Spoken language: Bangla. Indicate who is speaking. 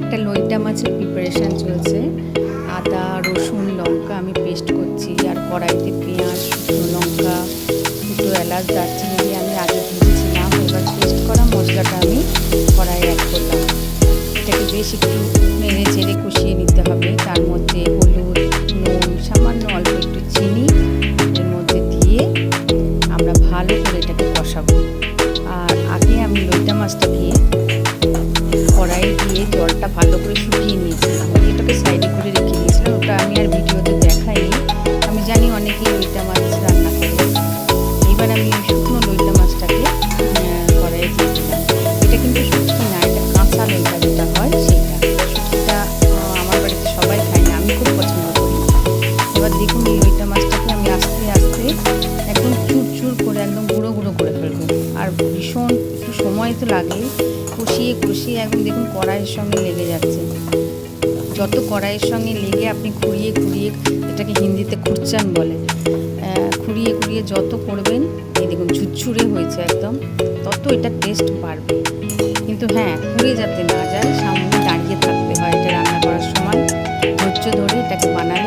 Speaker 1: একটা লইটা মাছের প্রিপারেশান চলছে। আদা, রসুন, লঙ্কা আমি পেস্ট করছি, আর কড়াইতে পেঁয়াজ, শুকনো লঙ্কা, দুটো এলাচ, দারচিনি দিয়ে আমি আগে ভেজেছিলাম। এবার পেস্ট করা মশলাটা আমি কড়াইয়ে অ্যাড করলাম। এটাকে বেশ একটু নেড়ে চেড়ে কষিয়ে নিতে হবে। তার মধ্যে হলুদ, নুন, সামান্য অল্প একটু চিনি এর মধ্যে দিয়ে আমরা ভালো করে এটাকে কষাবো। আর আগে আমি লইটা মাছটাকে কড়াইয়ে দিয়ে জলটা ভালো করে শুকিয়ে নিয়েছিলাম, এটাকে সাইডে করে রেখে দিয়েছিলাম। ওটা আমি আর ভিডিওতে দেখাইনি। আমি জানি অনেকেই লইটা মাছ রান্না করে। এবার আমি ওই শুকনো লইটা মাছটাকে কড়াইয়ে দিয়ে দিলাম। এটা কিন্তু শুটকি না, এটা কাঁচা লইটা যেটা হয় সেইটা। শুটকিটা আমার বাড়িতে সবাই খায় না, আমি খুব পছন্দ করি। এবার দেখুন এই লইটা মাছটাকে আমি আস্তে আস্তে একদম চুরচুর করে একদম গুঁড়ো গুঁড়ো করে ফেলবো। আর ভীষণ একটু সময় তো লাগে, কষিয়ে কষিয়ে একদম দেখুন কড়াইয়ের সঙ্গে লেগে যাচ্ছে। যত কড়াইয়ের সঙ্গে লেগে আপনি খুঁড়িয়ে খুঁড়িয়ে, এটাকে হিন্দিতে খুরচান বলে, খুঁড়িয়ে খুঁড়িয়ে যত করবেন, এই দেখুন ঝুরঝুরে হয়েছে একদম, তত এটা টেস্ট বাড়বে। কিন্তু হ্যাঁ, পুড়ে যাতে না যায়, সামনে দাঁড়িয়ে থাকতে হয় এটা রান্না করার সময়। ধৈর্য ধরে এটাকে বানালে